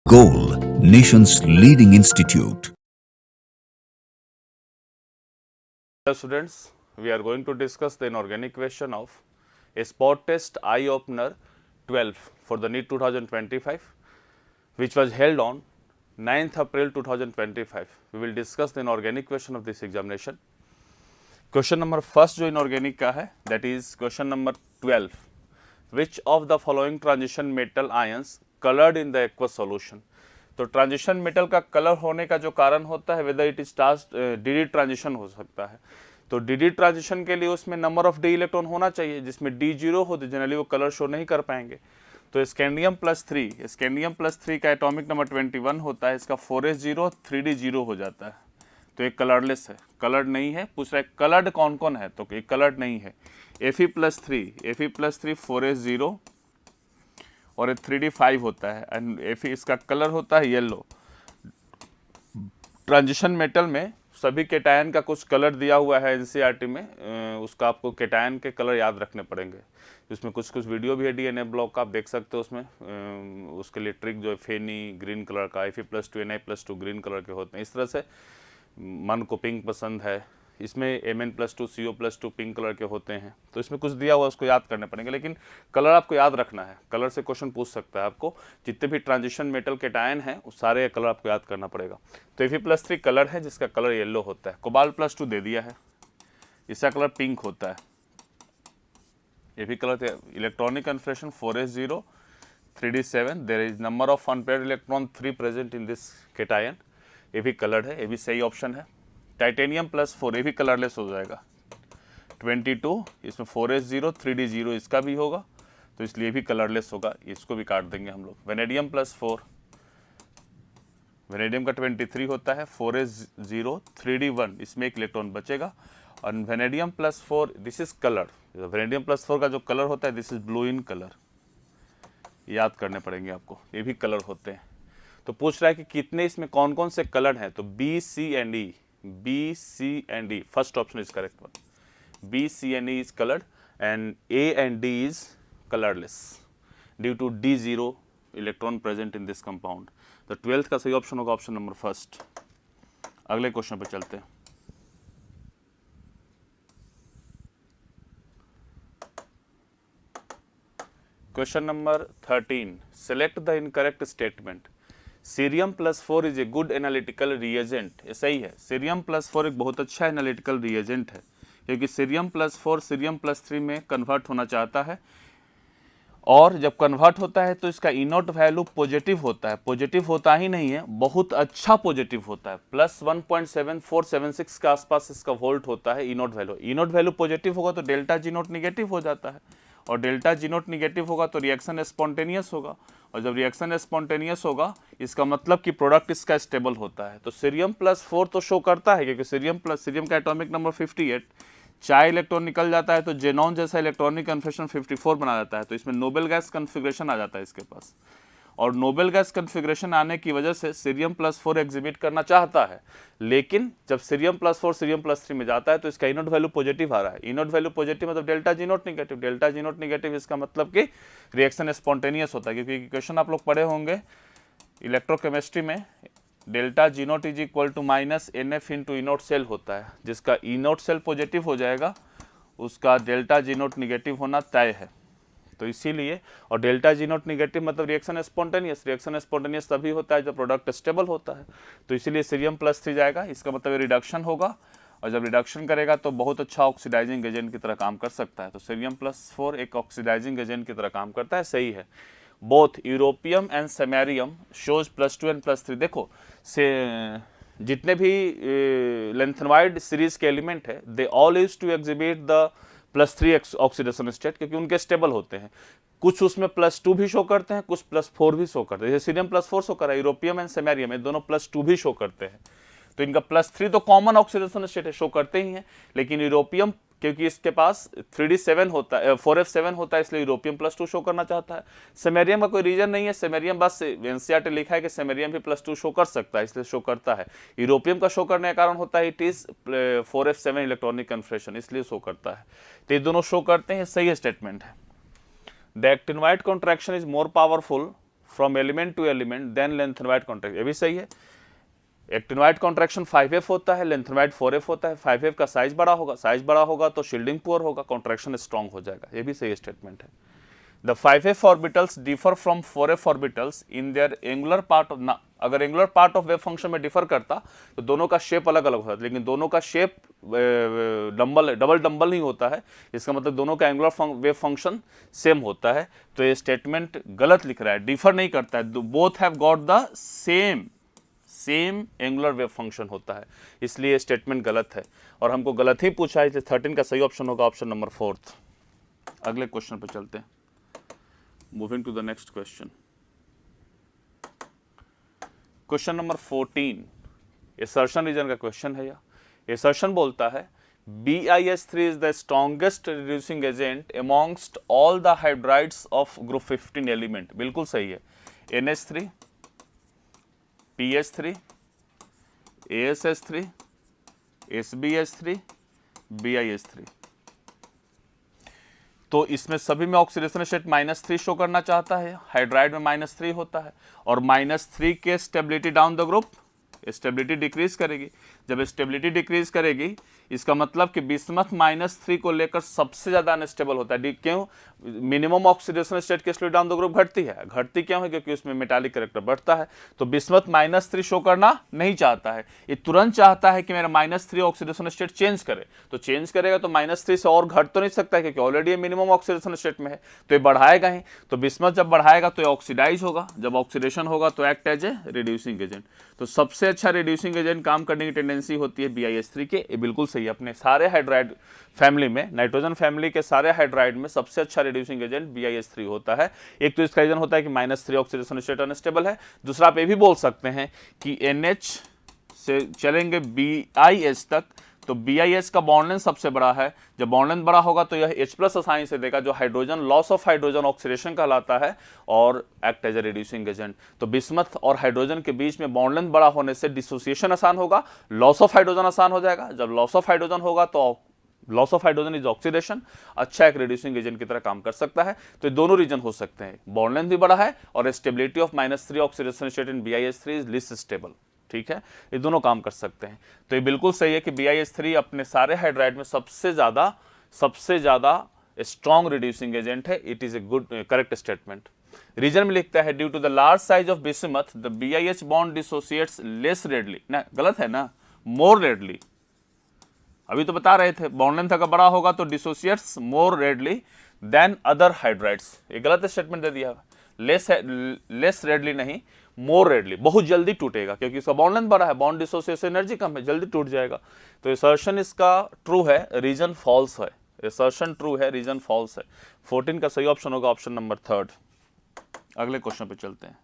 Goal, nation's leading institute. Hello students, we are going to discuss the inorganic question of a spot test eye opener 12 for the NEET 2025 which was held on 9th April 2025. We will discuss the inorganic question of this examination. Question number first जो inorganic का है that is question number 12. Which of the following transition metal ions colored in the aqueous solution? तो transition metal का colour होने का जो कारण होता है whether it is D transition हो सकता है। तो डी ट्रांजिशन के लिए उसमें नंबर ऑफ डी इलेक्ट्रॉन होना चाहिए, जिसमें डी जीरो हो तो जनरली वो कलर शो नहीं कर पाएंगे। तो स्कैंडियम प्लस थ्री का एटॉमिक नंबर 21 होता है, इसका 4s0 3d जीरो हो जाता है, तो एक कलरलेस है, कलर्ड नहीं है। पूछ रहा है कलर्ड कौन कौन है, तो एक कलर्ड नहीं है। Fe+3 4s0 और 3d5 होता है एंड Fe इसका कलर होता है येलो। ट्रांजिशन मेटल में सभी केटायन का कुछ कलर दिया हुआ है एनसीईआरटी में, उसका आपको केटायन के कलर याद रखने पड़ेंगे। उसमें कुछ वीडियो भी है डीएनए ब्लॉक का, आप देख सकते हो उसमें। उसके लिए ट्रिक जो है फेनी ग्रीन कलर का, Fe+2 Na+2 ग्रीन कलर के होते हैं। इस तरह से मन को पिंक पसंद है, इसमें Mn+2 CO+2 पिंक कलर के होते हैं। तो इसमें कुछ दिया हुआ उसको याद करने पड़ेंगे, लेकिन कलर आपको याद रखना है। कलर से क्वेश्चन पूछ सकता है आपको, जितने भी ट्रांजिशन मेटल केटायन हैं उस सारे कलर आपको याद करना पड़ेगा। तो Fe+3 कलर है जिसका कलर येलो होता है। कोबाल्ट+2 दे दिया है, इसका कलर पिंक होता है। Fe colour electronic confirmation 4s0 3d7, there is number of unpaired electron 3 present in this cation. ये भी कलर्ड है, ये भी सही ऑप्शन है। टाइटेनियम+4 ये भी कलरलेस हो जाएगा। 22 इसमें 4s0 3d0 इसका भी होगा, तो इसलिए भी कलरलेस होगा, इसको भी काट देंगे हम लोग। वेनेडियम+4, वेनेडियम का 23 होता है, 4s0 3d1 इसमें एक इलेक्ट्रॉन बचेगा। और वेनेडियम+4 दिस इज कलर, वेनेडियम+4 का जो कलर होता है this is blue in colour, याद करने पड़ेंगे आपको, ये भी कलर होते हैं। तो पूछ रहा है कि कितने इसमें कौन कौन से कलर हैं, तो B, C and E, first option is correct one. B, C and E is colored and A and D is colorless due to D0 electron present in this compound। तो 12th का सही option होगा option number first. अगले question पे चलते हैं। Question number 13, select the incorrect statement. Cerium+4 is a good analytical reagent. ये सही है, Cerium+4 एक बहुत अच्छा एनालिटिकल रिएजेंट है, क्योंकि Cerium+4 Cerium+3 में कन्वर्ट होना चाहता है, और जब कन्वर्ट होता है तो इसका इनोट वैल्यू पॉजिटिव होता है। पॉजिटिव होता ही नहीं है, बहुत अच्छा पॉजिटिव होता है, +1.7476 के आसपास इसका वोल्ट होता है इनोट वैल्यू। इनोट वैल्यू पॉजिटिव होगा तो डेल्टा जी नोट निगेटिव हो जाता है, और डेल्टा जी नोट निगेटिव होगा तो रिएक्शन स्पॉन्टेनियस होगा, और जब रिएक्शन स्पॉन्टेनियस होगा इसका मतलब कि प्रोडक्ट इसका स्टेबल होता है। तो Cerium+4 तो शो करता है, क्योंकि सीरियम का एटॉमिक नंबर 58, 4 इलेक्ट्रॉन निकल जाता है तो जेनॉन जैसा इलेक्ट्रॉनिक कन्फिग्रेशन 54 बना जाता है, तो इसमें नोबेल गैस कन्फिग्रेशन आ जाता है इसके पास। और नोबेल गैस कन्फिग्रेशन आने की वजह से Cerium+4 एग्जिबिट करना चाहता है, लेकिन जब Cerium+4 Cerium+3 में जाता है तो इसका इनोट वैल्यू पॉजिटिव आ रहा है। इनोट वैल्यू पॉजिटिव मतलब delta G note negative, delta G note negative इसका मतलब कि रिएक्शन स्पॉन्टेनियस होता है, क्योंकि क्वेश्चन आप लोग पढ़े होंगे इलेक्ट्रोकेमिस्ट्री में, delta G naught is equal to -NF into E naught cell होता है। जिसका इनोट सेल पॉजिटिव हो जाएगा उसका डेल्टा जी नोट निगेटिव होना तय है। तो इसीलिए, और डेल्टा जी नोट निगेटिव मतलब रिएक्शन स्पॉन्टेनियस तभी होता है जब प्रोडक्ट स्टेबल होता है, तो इसीलिए Cerium+3 जाएगा। इसका मतलब रिडक्शन होगा, और जब रिडक्शन करेगा तो बहुत अच्छा ऑक्सीडाइजिंग एजेंट की तरह काम कर सकता है। तो Cerium+4 एक ऑक्सीडाइजिंग एजेंट की तरह काम करता है, सही है। Both europium and samarium shows +2 and +3। देखो से जितने भी लेंथनवाइड सीरीज के एलिमेंट है they all use to exhibit the +3 oxidation state, क्योंकि उनके स्टेबल होते हैं। कुछ उसमें +2 भी शो करते हैं, कुछ +4 भी शो करते हैं। जैसे Cerium+4 शो कर रहा है, यूरोपियम एंड सेमेरियम ये दोनों +2 भी शो करते हैं। तो इनका +3 तो कॉमन ऑक्सीडेशन स्टेट है, शो करते ही हैं, लेकिन यूरोपियम क्योंकि इसके पास 3d7 होता है, 4f7 होता है, इसलिए यूरोपियम+2 शो करना चाहता है। सेमेरियम का कोई रीजन नहीं है, सेमेरियम बस एनसीईआरटी लिखा है कि सेमेरियम भी +2 शो कर सकता है, इसलिए शो करता है। यूरोपियम का शो करने का कारण होता है it is 4f7 electronic confirmation, इसलिए शो करता है। तो ये दोनों शो करते हैं, सही स्टेटमेंट है। The actinoid contraction is more powerful from element to element than lanthanoid contraction, ये भी सही है। एक्टिनवाइड कॉन्ट्रैक्शन 5f होता है, लेंथेनवाइड 4f होता है। 5f का साइज बड़ा होगा, साइज बड़ा होगा तो शील्डिंग पुअर होगा, कॉन्ट्रैक्शन स्ट्रॉन्ग हो जाएगा, ये भी सही स्टेटमेंट है। The 5f orbitals differ from 4f orbitals in their angular part of, ना अगर angular part of wave function में डिफर करता तो दोनों का शेप अलग अलग होता है, लेकिन दोनों का शेप डबल डंबल नहीं होता है, इसका मतलब दोनों का एंगुलर वेव फंक्शन सेम होता है। तो ये स्टेटमेंट गलत लिख रहा है, डिफर नहीं करता है, both have got the same angular wave function होता है, इसलिए स्टेटमेंट गलत है और हमको गलत ही पूछा है, इसलिए 13 का सही ऑप्शन होगा ऑप्शन नंबर 4। अगले क्वेश्चन पे चलते हैं, moving to the next question. Question number 14 assertion reason का क्वेश्चन है। यह एसर्शन बोलता है BiS3 is the strongest reducing agent amongst all the hydrides of group 15 element। बिल्कुल सही है। NH3, PS3, ASS3, SbS3, BiS3। तो इसमें सभी में ऑक्सीडेशन स्टेट -3 शो करना चाहता है, हाइड्राइड में -3 होता है और -3 के stability down the group, stability decrease करेगी। जब स्टेबिलिटी डिक्रीज करेगी इसका मतलब कि बिस्मथ -3 को लेकर सबसे ज्यादा अनस्टेबल होता है। क्यों? मिनिमम ऑक्सीडेशन स्टेट की स्टेबिलिटी डाउन द ग्रुप घटती है, घटती क्यों है? क्योंकि उसमें मेटालिक कैरेक्टर बढ़ता है। तो बिस्मथ -3 शो करना नहीं चाहता है, ये तुरंत चाहता है कि मेरा -3 ऑक्सीडेशन स्टेट चेंज करे। तो चेंज करेगा तो -3 से और घट तो नहीं सकता है, क्योंकि ऑलरेडी ये मिनिमम ऑक्सीडेशन स्टेट में है, तो ये बढ़ाएगा ही। तो बिस्मथ जब बढ़ाएगा तो ये ऑक्सीडाइज होगा, जब ऑक्सीडेशन होगा तो act as a reducing agent. तो सबसे अच्छा रिड्यूसिंग एजेंट काम करने की टेंडेंसी होती है BiS3 के, ये बिल्कुल सही है। अपने सारे हाइड्राइड फैमिली में, नाइट्रोजन फैमिली के सारे हाइड्राइड में सबसे अच्छा रिड्यूसिंग एजेंट BiS3 होता है। एक तो इसका रीजन होता है कि -3 ऑक्सीडेशन स्टेट अनस्टेबल है, दूसरा आप ये भी बोल सकते हैं कि NH से चलेंगे BiS तक, तो BiS का बॉन्ड लेंथ सबसे बड़ा है। जब बॉन्ड लेंथ बड़ा होगा तो यह H+ आसानी से देगा, जो hydrogen loss of hydrogen oxidation कहलाता है और act as a reducing agent. तो बिस्मथ और हाइड्रोजन के बीच में बॉन्ड लेंथ बड़ा होने से डिसोसिएशन आसान होगा, लॉस ऑफ हाइड्रोजन आसान हो जाएगा। जब लॉस ऑफ हाइड्रोजन होगा तो loss of hydrogen is oxidation, अच्छा एक रिड्यूसिंग एजेंट की तरह काम कर सकता है। तो ये दोनों रीजन हो सकते हैं, बॉन्ड लेंथ भी बड़ा है और stability of -3 oxidation state in BiS3 is list stable. ठीक है, ये दोनों काम कर सकते हैं। तो ये बिल्कुल सही है कि BiS3 अपने सारे हाइड्राइड में सबसे ज्यादा स्ट्रॉन्ग रिड्यूसिंग एजेंट है। It is a good correct statement. Reason में लिखता है due to the large size of bismuth the BiH bond dissociates less readily, ना गलत है ना, मोर रेडली। अभी तो बता रहे थे बॉन्ड लेंथ अगर बड़ा होगा तो dissociates more readily than other hydrides, ये गलत स्टेटमेंट दे दिया। लेस रेडली नहीं, मोर रेडली, बहुत जल्दी टूटेगा क्योंकि इसका बॉन्ड लेंथ बड़ा है, बॉन्ड डिसोसिएशन एनर्जी कम है, जल्दी टूट जाएगा। तो असर्शन इसका ट्रू है, रीजन फॉल्स है। असर्शन ट्रू है, रीजन फॉल्स है। 14 का सही ऑप्शन होगा ऑप्शन नंबर 3। अगले क्वेश्चन पे चलते हैं,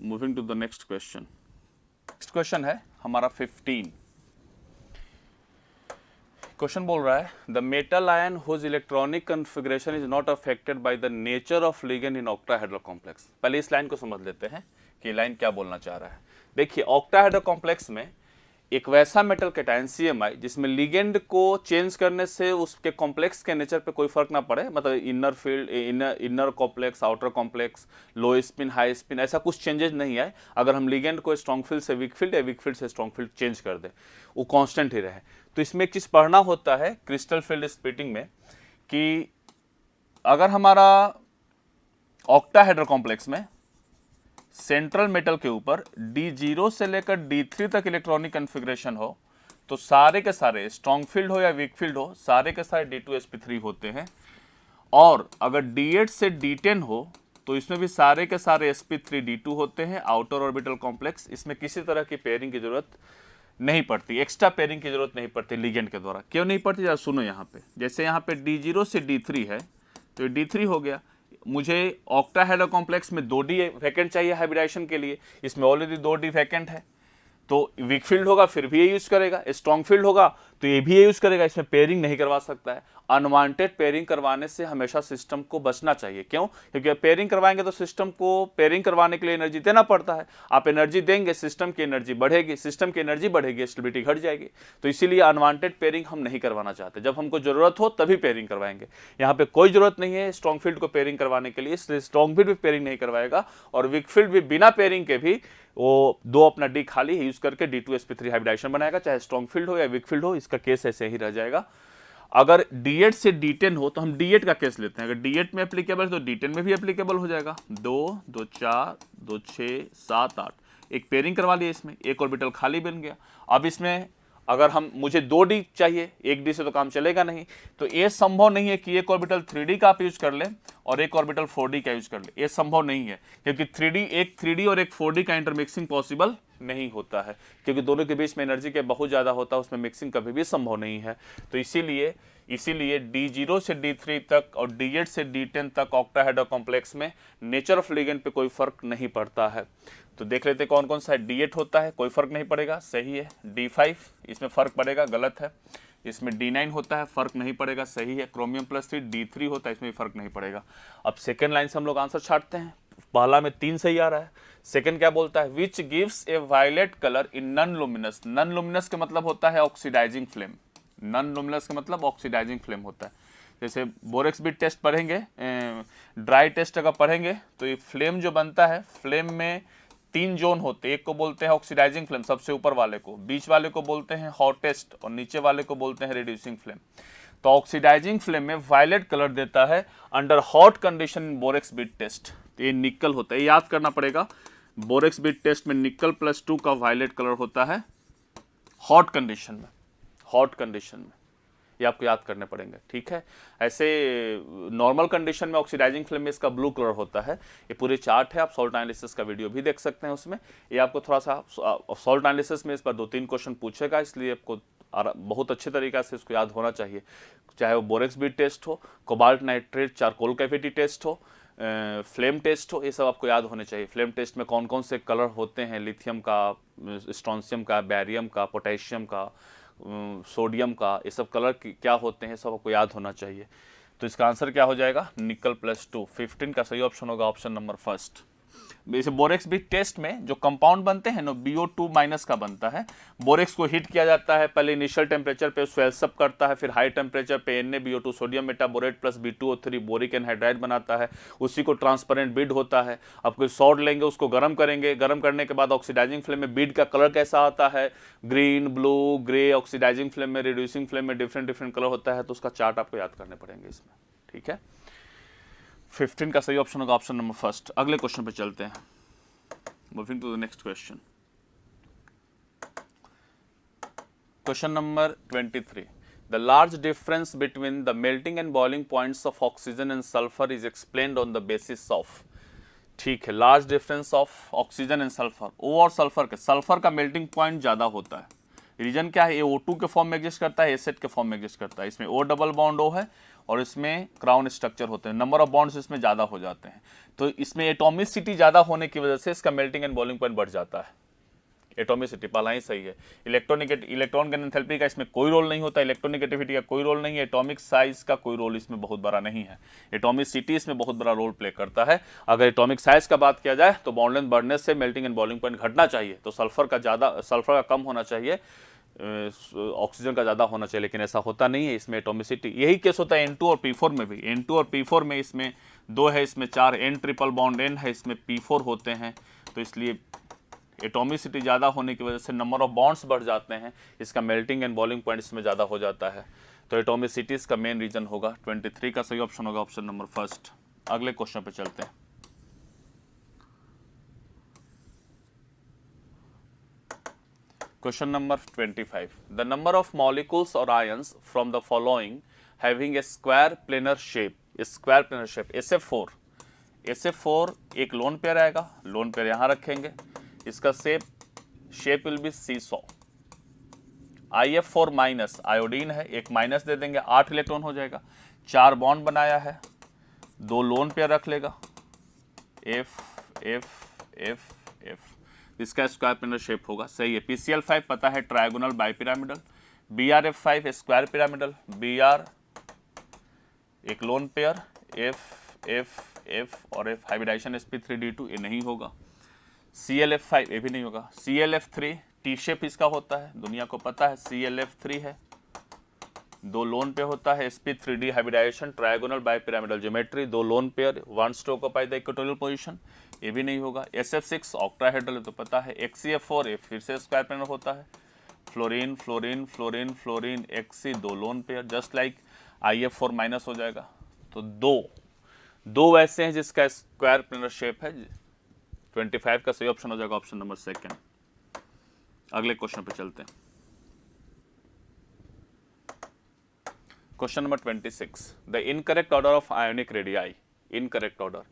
moving to the next question. Next question है हमारा 15। क्वेश्चन बोल रहा है the metal ion whose electronic configuration is not affected by the nature of ligand in octahedral complex. पहले इस लाइन को समझ लेते हैं कि लाइन क्या बोलना चाह रहा है। देखिए, ऑक्टाहेड्रल कॉम्प्लेक्स में एक वैसा मेटल कैटायन CMI जिसमें लिगेंड को चेंज करने से उसके कॉम्प्लेक्स के नेचर पे कोई फर्क ना पड़े, मतलब inner field, inner complex, outer complex, लो स्पिन, हाई स्पिन, ऐसा कुछ चेंजेस नहीं आए। अगर हम लिगेंड को स्ट्रॉन्ग फील्ड से वीक फील्ड या वीक फील्ड से स्ट्रॉन्ग फील्ड चेंज कर दें, वो कांस्टेंट ही रहे। तो इसमें एक चीज पढ़ना होता है क्रिस्टल फील्ड स्प्लिटिंग में कि अगर हमारा ऑक्टाहेड्रल कॉम्प्लेक्स में सेंट्रल मेटल के ऊपर D0 से लेकर D3 तक इलेक्ट्रॉनिक कन्फिग्रेशन हो, तो सारे के सारे स्ट्रॉन्ग फील्ड हो या वीक फील्ड हो, सारे के सारे D2sp3 होते हैं। और अगर D8 से D10 हो तो इसमें भी सारे के सारे sp3d2 होते हैं। आउटर ऑर्बिटल कॉम्प्लेक्स, इसमें किसी तरह की पेयरिंग की जरूरत नहीं पड़ती, एक्स्ट्रा पेयरिंग की जरूरत नहीं पड़ती लिगेंड के द्वारा। क्यों नहीं पड़ती, जरा सुनो। यहाँ पे जैसे यहाँ पे D0 से D3 है तो D3 हो गया। मुझे ऑक्टाहेड्रल कॉम्प्लेक्स में 2D वैकेंट चाहिए हाइब्रिडाइजेशन के लिए, इसमें ऑलरेडी 2D वैकेंट है, तो वीक फील्ड होगा फिर भी ये यूज करेगा, स्ट्रॉन्ग फील्ड होगा तो ये भी यूज करेगा, इसमें पेयरिंग नहीं करवा सकता है। अनवांटेड पेयरिंग करवाने से हमेशा सिस्टम को बचना चाहिए। क्यों? क्योंकि पेयरिंग करवाएंगे तो सिस्टम को पेयरिंग करवाने के लिए एनर्जी देना पड़ता है। आप एनर्जी देंगे, सिस्टम की एनर्जी बढ़ेगी, सिस्टम की एनर्जी बढ़ेगी, स्टेबिलिटी घट जाएगी। तो इसीलिए अनवांटेड पेयरिंग हम नहीं करवाना चाहते। जब हमको जरूरत हो तभी पेयरिंग करवाएंगे। यहाँ पे कोई जरूरत नहीं है स्ट्रॉन्ग फील्ड को पेयरिंग करवाने के लिए, इसलिए स्ट्रॉन्ग फील्ड भी पेयरिंग नहीं करवाएगा और वीक फील्ड भी बिना पेयरिंग के भी वो दो अपना डी खाली यूज करके D2sp3 हाइब्रिडाइजेशन बनाएगा, चाहे स्ट्रॉन्ग फील्ड हो या वीक फील्ड हो। इसका केस ऐसे ही रह जाएगा। अगर D8 से D10 हो तो हम D8 का केस लेते हैं। अगर D8 में एप्लीकेबल है तो D10 में भी एप्लीकेबल हो जाएगा। 2 2 4 2 6 7 8 एक पेयरिंग करवा लिया, इसमें एक ऑर्बिटल खाली बन गया। अब इसमें अगर मुझे 2D चाहिए, 1D से तो काम चलेगा नहीं, तो ये संभव नहीं है कि एक ऑर्बिटल 3D का आप यूज कर लें और एक ऑर्बिटल 4D का यूज कर ले। ये संभव नहीं है, क्योंकि 3D और एक 4D का इंटरमिक्सिंग पॉसिबल नहीं होता है, क्योंकि दोनों के बीच में एनर्जी के बहुत ज़्यादा होता है, उसमें मिक्सिंग कभी भी संभव नहीं है। तो इसीलिए D0 से D3 तक और D8 से D10 तक ऑक्टाहेड्रल कॉम्प्लेक्स में नेचर ऑफ लिगेंड पे कोई फर्क नहीं पड़ता है। तो देख लेते कौन कौन सा है। D8 होता है, कोई फर्क नहीं पड़ेगा, सही है। D5 इसमें फर्क पड़ेगा, गलत है। इसमें D9 होता है, फर्क नहीं पड़ेगा, सही है। क्रोमियम +3 D3 होता है, इसमें भी फर्क नहीं पड़ेगा। अब सेकेंड लाइन से हम लोग आंसर छाटते हैं। पहला में 3 सही आ रहा है। सेकंड क्या बोलता है? Which gives a violet colour in non luminous. Non luminous का मतलब होता है ऑक्सीडाइजिंग फ्लेम। नॉन लुमिनस का मतलब ऑक्सीडाइजिंग फ्लेम होता है। जैसे बोरेक्स बीट टेस्ट पढ़ेंगे, ड्राई टेस्ट अगर पढ़ेंगे तो ये फ्लेम जो बनता है, फ्लेम में 3 जोन होते हैं। एक को बोलते हैं ऑक्सीडाइजिंग फ्लेम, सबसे ऊपर वाले को, बीच वाले को बोलते हैं हॉटेस्ट और नीचे वाले को बोलते हैं रिड्यूसिंग फ्लेम। तो ऑक्सीडाइजिंग फ्लेम में वायलेट कलर देता है under hot condition in borax bead test. तो ये निकल होता है, याद करना पड़ेगा। बोरेक्स बीट टेस्ट में निकल +2 का वायलेट कलर होता है हॉट कंडीशन में। हॉट कंडीशन में ये आपको याद करने पड़ेंगे, ठीक है। ऐसे नॉर्मल कंडीशन में ऑक्सीडाइजिंग फ्लेम में इसका ब्लू कलर होता है। ये पूरे चार्ट है, आप सॉल्ट एनालिसिस का वीडियो भी देख सकते हैं उसमें। ये आपको थोड़ा सा सॉल्ट एनालिसिस में इस पर 2-3 क्वेश्चन पूछेगा, इसलिए आपको बहुत अच्छे तरीक़ा से इसको याद होना चाहिए। चाहे वो बोरेक्स बीट टेस्ट हो, cobalt nitrate charcoal cavity test हो, फ्लेम टेस्ट हो, ये सब आपको याद होने चाहिए। फ्लेम टेस्ट में कौन कौन से कलर होते हैं, लिथियम का, स्ट्रोंशियम का, बैरियम का, पोटेशियम का, सोडियम का, ये सब कलर क्या होते हैं, सब आपको याद होना चाहिए। तो इसका आंसर क्या हो जाएगा? निकल +2। 15 का सही ऑप्शन होगा ऑप्शन नंबर फर्स्ट। जैसे बोरेक्स बीट टेस्ट में जो कंपाउंड बनते हैं ना, BO2- का बनता है। बोरेक्स को हीट किया जाता है, पहले इनिशियल टेम्परेचर पे स्वेल्स अप करता है, फिर हाई टेम्परेचर पे NaBO2 sodium metaborate plus B2O3 boric anhydride बनाता है, उसी को ट्रांसपेरेंट बीड होता है। अब कोई सॉल्ट लेंगे, उसको गर्म करेंगे, गर्म करने के बाद ऑक्सीडाइजिंग फ्लेम में बीड का कलर कैसा आता है? Green, blue, grey. Oxidising flame में, रिड्यूसिंग फ्लेम में डिफरेंट कलर होता है। तो उसका चार्ट आपको याद करने पड़ेंगे इसमें, ठीक है। 15 का सही ऑप्शन होगा ऑप्शन नंबर फर्स्ट। अगले क्वेश्चन पे चलते हैं। Moving to the next question. Question number 23. The large difference between the melting and boiling points of oxygen and sulfur is explained on the basis of. ठीक है, large difference of oxygen and sulphur. O और sulphur का melting point ज्यादा होता है। Reason क्या है? ये O2 के फॉर्म में एग्जिस्ट करता है, एसिड के फॉर्म में एग्जिस्ट करता है। इसमें O डबल बॉन्ड O है और इसमें क्राउन स्ट्रक्चर होते हैं, नंबर ऑफ बॉन्ड्स इसमें ज़्यादा हो जाते हैं। तो इसमें एटॉमिसिटी ज़्यादा होने की वजह से इसका मेल्टिंग एंड बॉइलिंग पॉइंट बढ़ जाता है। एटॉमिसिटी पहला ही सही है। इलेक्ट्रॉन एंथैल्पी का इसमें कोई रोल नहीं होता, इलेक्ट्रोनेगेटिविटी का कोई रोल नहीं है, एटॉमिक साइज का कोई रोल इसमें बहुत बड़ा नहीं है। एटॉमिसिटी इसमें बहुत बड़ा रोल प्ले करता है। अगर एटॉमिक साइज का बात किया जाए तो बॉन्ड लेंथ बढ़ने से मेल्टिंग एंड बॉइलिंग पॉइंट घटना चाहिए, तो सल्फर का कम होना चाहिए, ऑक्सीजन का ज़्यादा होना चाहिए, लेकिन ऐसा होता नहीं है। इसमें एटॉमिसिटी यही केस होता है N2 और P4 में भी। N2 और P4 में इसमें 2 है, इसमें 4, N ट्रिपल बॉन्ड N है, इसमें P4 होते हैं। तो इसलिए एटॉमिसिटी ज़्यादा होने की वजह से नंबर ऑफ बॉन्ड्स बढ़ जाते हैं, इसका मेल्टिंग एंड बॉइलिंग पॉइंट इसमें ज़्यादा हो जाता है। तो एटॉमिसिटी इसका मेन रीजन होगा। 23 का सही ऑप्शन होगा ऑप्शन नंबर फर्स्ट। अगले क्वेश्चन पे चलते हैं। Question number 25. The number of molecules or ions from the following having a square planar shape, SF4. SF4 एक लोन पेयर आएगा, लोन पेयर यहाँ रखेंगे, इसका shape will be seesaw. IF4 minus iodine है, एक माइनस दे देंगे, 8 इलेक्ट्रॉन हो जाएगा। 4 बॉन्ड बनाया है, 2 लोन पेयर रख लेगा, F F F F, इसका स्क्वायर प्लेनर शेप होगा, सही है। PCl5 पता है trigonal bipyramidal, BrF5 square pyramidal, Br एक लोन पेयर, F और F हाइब्रिडाइजेशन sp3d2 ये नहीं होगा। ClF5 ये भी नहीं होगा। ClF3 टी शेप इसका होता है, दुनिया को पता है ClF3 है, 2 लोन पे होता है, sp3d hybridisation trigonal bipyramidal geometry, 2 lone pair, 1 stroke of the equatorial position, ये भी नहीं होगा। SF6 ऑक्टाहेड्रल है तो पता है। XCF4 ये फिर से स्क्वायर पिरामिडल होता है। Fluorine fluorine fluorine fluorine XC 2 lone pair, just like IF4 minus हो जाएगा। तो दो ऐसे हैं जिसका स्क्वायर पिरामिडल शेप है। 25 का सही ऑप्शन हो जाएगा ऑप्शन नंबर सेकंड। अगले क्वेश्चन पे चलते हैं। Question number 26, the incorrect order of ionic radii, incorrect order.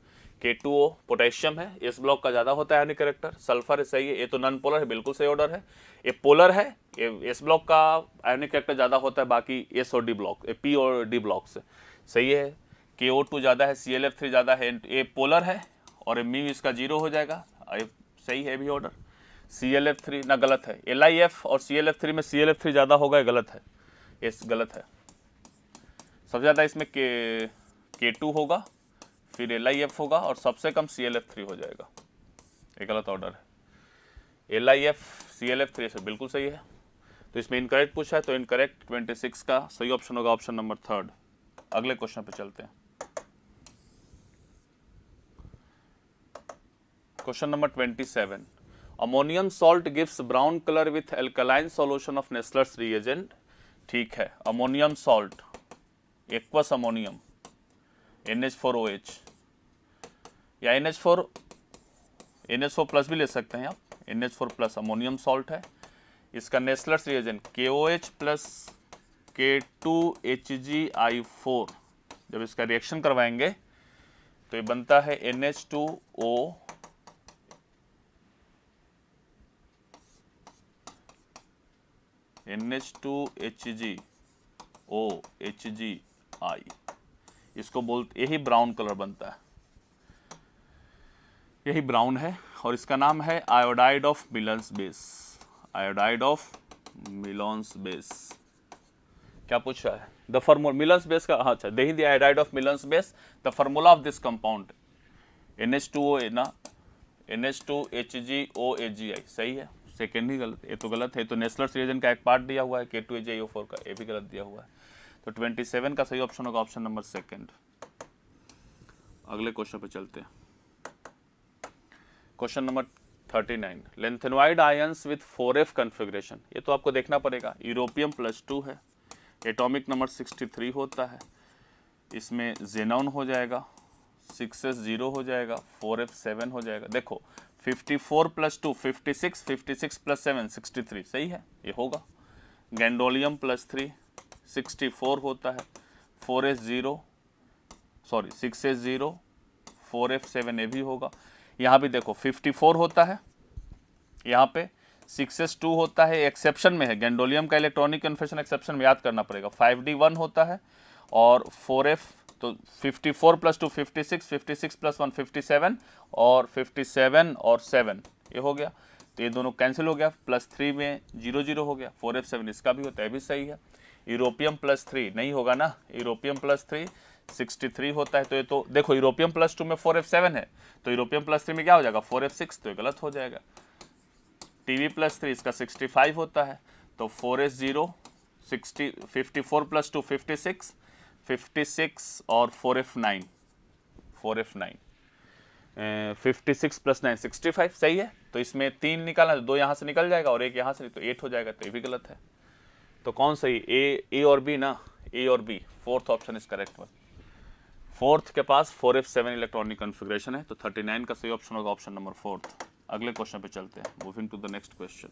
K2O potassium है, इस ब्लॉक का ज्यादा होता है आयोनिक करेक्टर। सल्फर सही है, ये तो नॉन पोलर है, बिल्कुल सही ऑर्डर है। ये पोलर है, ये इस ब्लॉक का आयोनिक करेक्टर ज्यादा होता है, बाकी एस और डी ब्लॉक, P और D ब्लॉक से सही है। KO2 ज्यादा है, ClF3 ज्यादा है, ये पोलर है और म्यू इसका 0 हो जाएगा, सही है भी ऑर्डर। ClF3 ना गलत है, LiF और ClF3 में ClF3 ज्यादा होगा, गलत है, ये गलत है। सबसे ज्यादा इसमें K2 होगा, फिर LiF होगा और सबसे कम ClF3 हो जाएगा, ये गलत ऑर्डर है। LiF ClF3 से बिल्कुल सही है, तो इसमें इनकरेक्ट पूछा है, तो इनकरेक्ट 26 का सही ऑप्शन होगा ऑप्शन नंबर थर्ड। अगले क्वेश्चन पे चलते हैं। Question number 27, ammonium salt gives brown colour with alkaline solution of Nessler's reagent. ठीक है, ammonium salt, aqueous ammonium, NH4OH या NH4 प्लस भी ले सकते हैं आप, NH4 प्लस अमोनियम सॉल्ट है। इसका Nessler's reagent KOH plus K2HgI4, जब इसका रिएक्शन करवाएंगे तो ये बनता है NH2O NH2HgOHgI, इसको बोलते, यही ब्राउन कलर बनता है, यही ब्राउन है और इसका नाम है iodide of Millon's base, iodide of Millon's base. क्या पूछ रहा है? द फॉर्मूला मिलन्स बेस का, अच्छा दे the iodide of Millon's base, the formula of this compound NH2O ना, NH2HgOHgI सही है, सेकेंड ही गलत, ये तो गलत है, तो नेस्लर्स रिएजेंट का एक पार्ट दिया हुआ है K2HgO4 का, ये भी गलत दिया हुआ है, तो 27 का सही ऑप्शन होगा ऑप्शन नंबर सेकंड। अगले क्वेश्चन पे चलते हैं। Question number 39, lanthanoid ions with 4f configuration, ये तो आपको देखना पड़ेगा। यूरोपियम +2 है, एटॉमिक नंबर 63 होता है, इसमें जेनॉन हो जाएगा, 6s 0 हो जाएगा, 4f 7 हो जाएगा। देखो 54 + 2 56, 56 + 7 63 सही है, ये होगा। गैंडोलियम +3 64 होता है, 4s 0 सॉरी 6s 0 4f 7 ये भी होगा। यहाँ भी देखो 54 होता है, यहाँ पे 6s 2 होता है, एक्सेप्शन में है गैंडोलियम का इलेक्ट्रॉनिक कन्फेक्शन, एक्सेप्शन में याद करना पड़ेगा। 5d 1 होता है और 4f, तो 54 + 2 56, 56 + 1 57 और 57 और 7 ये हो गया, तो ये दोनों कैंसिल हो गया, +3 में 0 0 हो गया, 4f 7 इसका भी होता है, भी सही है। यूरोपियम +3 नहीं होगा ना, यूरोपियम +3 63 होता है, तो ये तो देखो यूरोपियम +2 में 4f 7 है, तो यूरोपियम +3 में क्या हो जाएगा 4f 6, तो ये गलत हो जाएगा। टीवी +3 इसका 65 होता है, तो 4s 0 60 54 + 2 56 56 और 4f 9 56 + 9 65 सही है, तो इसमें 3 निकालना, 2 यहाँ से निकल जाएगा और 1 यहाँ से, तो 8 हो जाएगा, तो ये भी गलत है। तो कौन सही, ए और बी ना, ए और B, fourth option is correct one. Fourth के पास 4f 7 इलेक्ट्रॉनिक कॉन्फ़िगरेशन है, तो 39 का सही ऑप्शन होगा ऑप्शन नंबर फोर्थ। अगले क्वेश्चन पे चलते हैं, moving to the next question.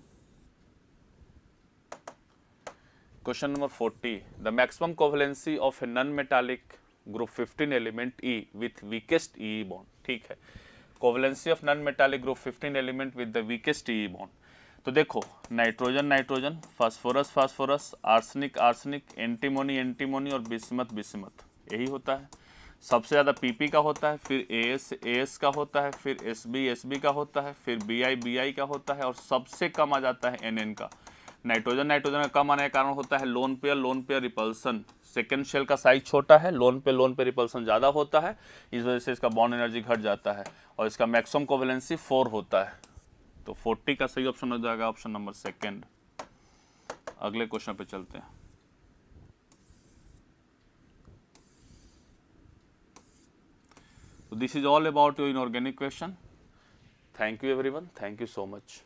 Question number 40, the maximum covalency of a non metallic group 15 element E with weakest E bond. ठीक है, covalency of non metallic group 15 element with the weakest E bond. तो देखो nitrogen nitrogen, phosphorus phosphorus, arsenic arsenic, antimony antimony और bismuth bismuth, यही होता है। सबसे ज़्यादा PP का होता है, फिर AS का होता है, फिर SB का होता है, फिर BI का होता है और सबसे कम आ जाता है NN का। नाइट्रोजन का कम आने का कारण होता है lone pair repulsion. Second shell का साइज छोटा है, लोन पे रिपल्सन ज़्यादा होता है, इस वजह से इसका बॉन्ड एनर्जी घट जाता है और इसका मैक्सिमम कोवेलेंसी 4 होता है। तो 40 का सही ऑप्शन हो जाएगा ऑप्शन नंबर सेकेंड। अगले क्वेश्चन पे चलते हैं। So this is all about your inorganic question. Thank you everyone. Thank you so much.